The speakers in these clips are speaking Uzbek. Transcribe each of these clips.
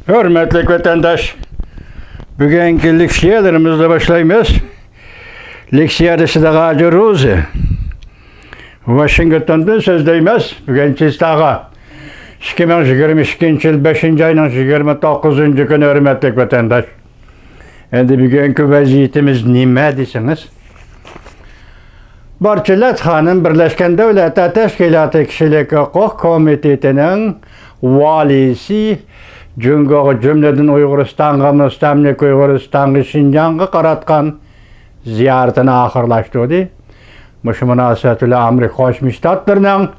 Hürmetli vatandaş, bugünkü leksiyelerimizle başlayımız. Leksiyerisi de Gacı Ruzi. Washington'dan sözdeyimiz. Bugün çistağa 2022 yıl 5. ayının 29. günü hürmetli vatandaş. Endi bugünkü vaziyetimiz nime desiniz? Barçılat Hanım Birleşken Devletler Teşkilatı Kişilik Hukuk Komiteti'nin valisi Cüngö'gü cümleden Uyguristan'a, Müstemlik Uyguristan'a, Şinjan'a qaratkan ziyaretini ahırlaştırdı. Muş münasebetiyle Amerika Birleşmiş Ştatları'nın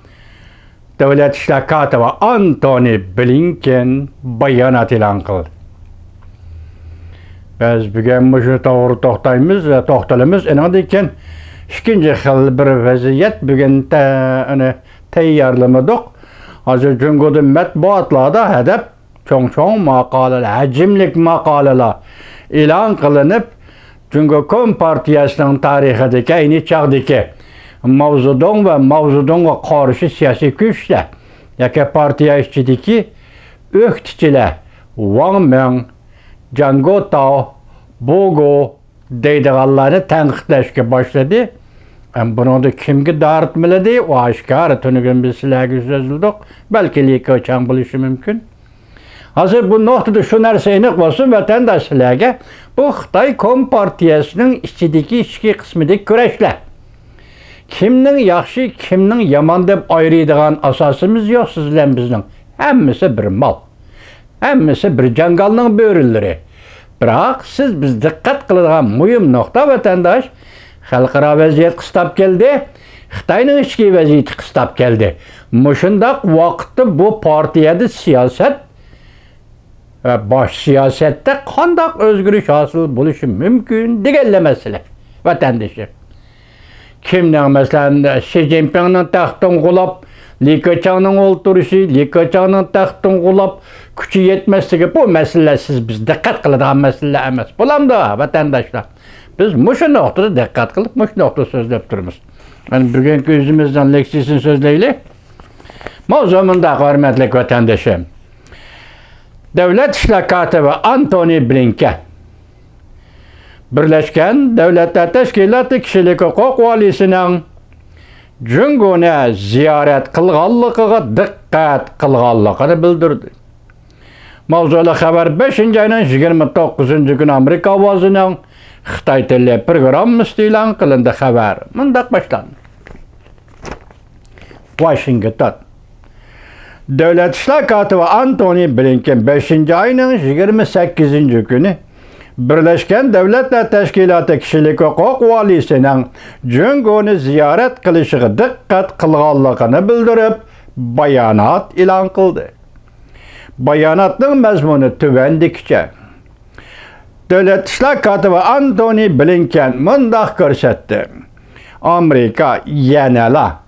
Devlet İşleri Katibi Antony Blinken bayanat elan kıldı. Biz bugün muşu doğru toxtayımız ve toxtalımız enadiyken ikinci xil bir vaziyet bugün tayyorlamadık. Hazır Cüngö'de matbuatlarda hedef çoğun makaleler, hacimlik makaleler elan kılınıp Cüngö Kompartiyasının tarihideki aynı çağdaki mavzudun ve mavzudun'a karşı siyasi güçler, yaki partiya işçideki öktüçüler, Wang Meng, Zhang Guotao, Bogo deydiğallarını tenkitleşke başladı. Bunu da kimge dağıtmalıdı, o aşkarı tönügün biz silahı sözüldük. Belki liki uçan buluşu mümkün. Hazır bu noktada şu narsa enik olsun vatandaşlarga bu Xitay Kompartiyasının içideki içki kısmındaki güreşler. Kimnin yaxşı, kimnin yaman dep ayrıydıgan asasımız yok sizlen bizning. Hemmisi bir mal. Hemmisi bir jangalning böğrülleri. Biroq siz biz dikkat qiladigan muhim nokta vatandaş, xalqaro vaziyat qistap keldi. Xitayning ichki vaziyati qistap keldi. Mushundaq vaqtda bu partiyada siyoset ve baş siyasette qandaq özgürlük hasıl buluşu mümkün deganlar mesele vatandaşlar. Kimning mesela Xi Jinpingning taxtini qulab, Li Keqiangning o'ltirishi, Li Keqiangning taxtini qulab, kuchi yetmasligi bu mesele siz biz dikkat qiladigan mesele emas. Bulamda vatandaşlar. Biz muşu noktada dikkat qilib, muşu noktada sözlep turibmiz. Yani bugünkü yüzümüzden leksiyasini sözleyli. Mavzumunda hürmetli vatandaşım. Devlet İşleri Katibi Antony Blinken Birleşken Devletler Teşkilatı Kişilik Hukuk Valisining Cüngö'ne ziyaret kılganlıqıga dikkat kılganlıqını bildirdi. Mavzulu haber 5. ayının 29. günü Amerika avazının Xitay tilli programması elan kılındı haber. Mundaq başlandı. Washington. Devlet İşleri Katibi Antony Blinken 5. ayının 28. günü Birleşken Devletler Teşkilatı Kişilik Hukuk Valisining Cüngö'ni ziyaret kılışıga dikkat kılganlıqını bildirip bayanat elan kıldı. Bayanatning mazmuni tuvandikçe. Devlet İşleri Katibi Antony Blinken mundaq ko'rsatdi. Amerika yanala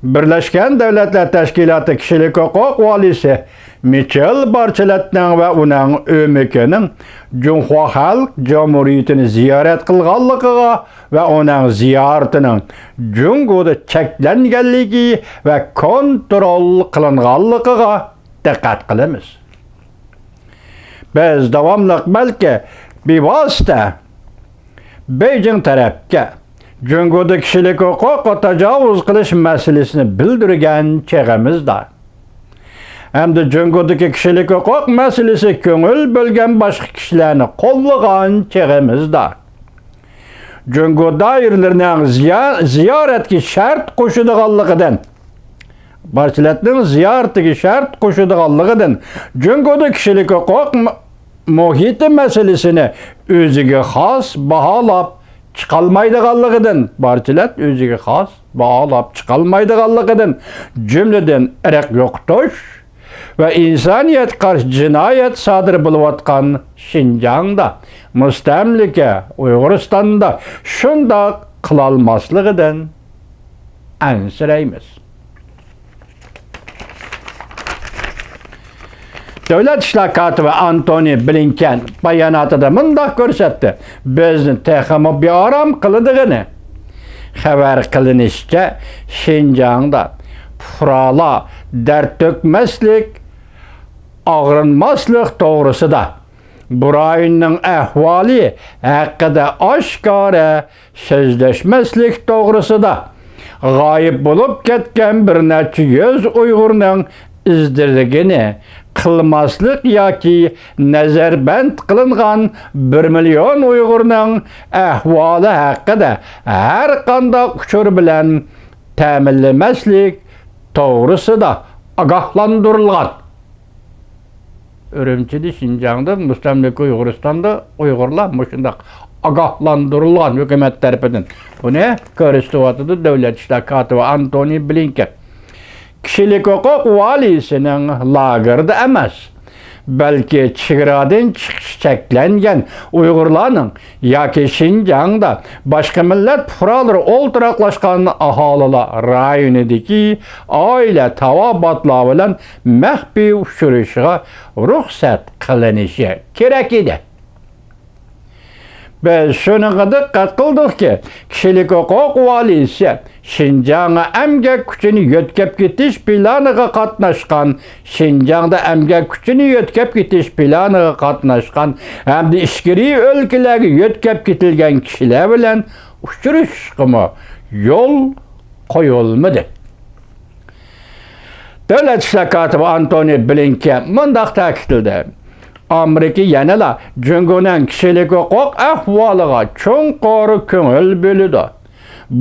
Birleşken Devletler Teşkilatı Kişilik Hukuk Valisi Michelle Bachelet'ning ve uning ömükinin Cumhuriyet Halk Cumhuriyetini ziyaret kılganlıqıga ve uning ziyaretinin Cüngö'de cheklanganligi ve kontrol qilinganligiga dikkat qilamiz. Biz davamlı belki bevosita Beijing tarafga Cüngö'de kişilik huquqqa tajovuz qilish meselesini bildirgan cheg'imizda. Hamda Cüngö'deki kişilik hukuk meselesi ko'ngil bo'lgan boshqa kishilarni qo'llagan cheg'imizda. Cüngö doiralarining ziyoratga shart qo'shadiganligidan, barchalarning ziyaratiga shart qo'shadiganligidan Cüngö'de kişilik hukuk muhiti meselesini o'ziga xos baholab chiqolmaydiganligidan, barchalar o'ziga xos baholab chiqolmaydiganligidan, jumladan irq yo'qotish ve insaniyet karşı cinayet sadır buluvatkan Şinjan'da, Müstemlike, Uyguristan'da şunda kılalmaslıgıdan ensireymiz. Devlet İşleri Katibi Antony Blinken bayanatida mundaq ko'rsatdi. Bizni texmi bir aram qiladiğini. Xabar qilinishicha Şinjan'da furala dert dökmeslik ağrınmaslık doğrusu da bu rayonning ahvoli haqida oshkora so'zlashmaslik to'g'risida g'oyib bo'lib ketgan bir necha yuz Uyg'urning izdirligini qilmaslik yoki nazarband qilingan 1 million Uyg'urning ahvoli haqida har qanday uchur bilan ta'minlamaslik to'g'risida ogohlantirilgan. Ürümçide, Şinjan'da, Müstemlik Uyguristan'da Uygurlar şundaq ogohlantirilgan hükümet tarafından. Bu ne? Ko'rsatuvdi Davlat ishlar kotibi Antony Blinken. Kishilik huquq valisining lagerida emas, balki chegaradan chiqish cheklangan Uyg'urlarning yoki Şinjan'da boshqa millat fuqarolari o'ltiraqlashgan aholilar rayonidagi oila tavobatlar bilan maxfiy uchrashishga ruxsat qilinishi kerak edi. Biz shunga diqqat qildikki, kishilik huquq valisi Şinjan'a emgak kuchini yetkazib ketish planiga qatnashgan, Şinjan'da emgak kuchini yetkazib ketish planiga qatnashgan hamda ichkiri o'lkalarga yetkazib ketilgan kishilar bilan uchrashishga yo'l qo'yilmadi. Davlat ishlar kotibi Antony Blinken mundaq ta'kidladi. Amerika yanada Jungoning kishilik huquq ahvoliga cho'nqur ko'ngil bo'ladi.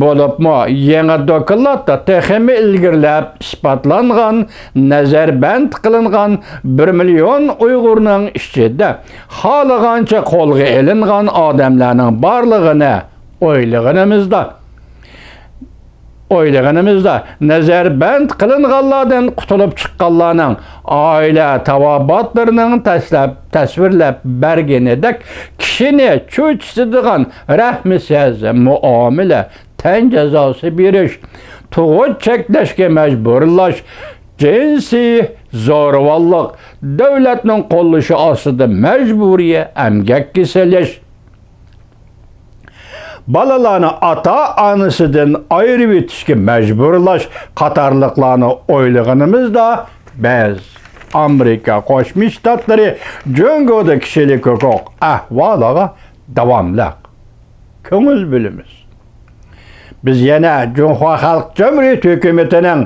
Bo'libmi, yangi dokladda texmi ilgirlab isbotlangan, nazarband qilingan 1 million Uyg'urning ichida xohlagancha qo'lga ilingan odamlarning borlig'ini o'ylaganimizda nazarband qilinganlardan qutulib chiqqanlarning oila tavobatlarining tasvirlab berganidek kishini cho'chitadigan rahmsiz muomala, tan jazosi berish, tug'ut cheklashga majburlash, jinsiy zo'ravonlik, davlatning qo'llashi ostida majburiy emgakka solish, balalarni ata-onasidan ayirib etishga majburlash qatorliqlarni o'ylaganimizda biz Amerika Qo'shma Shtatlari Jungoda kishilik huquq ahvoliga davomli ko'ngil bo'lamiz. Biz yana Junxo Xalq Jamhuriyati hukumatining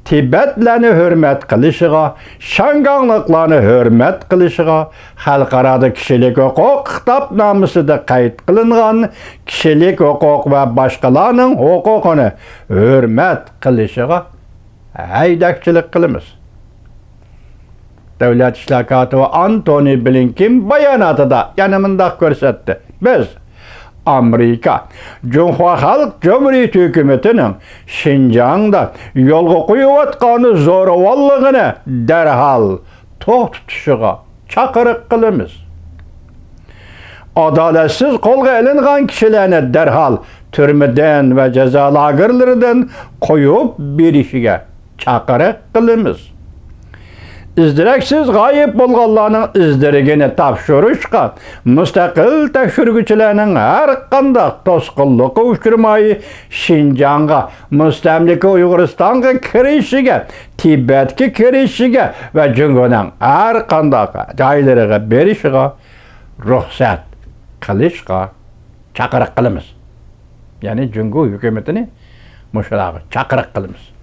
Tibetlarni hurmat qilishiga, Shanganliklarni hurmat qilishiga, xalqaro kishilik huquq kitobnomasida qayd qilingan kishilik huquq va boshqalarning huquqini hurmat qilishiga haydakchilik qilamiz. Davlat ishlar kotibi Antony Blinken bayonotida yana mundaq ko'rsatdi. Biz Amerika Junxo Xalq Jamhuriyati hukumatining Şinjan'da yo'lga qo'yayotgan zo'ravonligini darhol to'xtatishiga chaqiriq qilamiz. Adolatsiz qo'lga ilingan kishilarni darhol turmadan va jazo lagerlaridan qo'yib berishiga chaqiriq qilamiz. İzdiraksiz g'oyib bo'lganlarning izdirigini topshirishga mustaqil tekshiruvchilarning har qanday to'sqinlikka uchramay Şinjan'a, Mustamlika Uyg'uristonga kirishiga, Tibetga kirishiga va Jungoning har qanday joylariga berishiga ruxsat qilishga chaqiriq qilamiz. Ya'ni Jungo hukumatini musharaga chaqiriq qilamiz.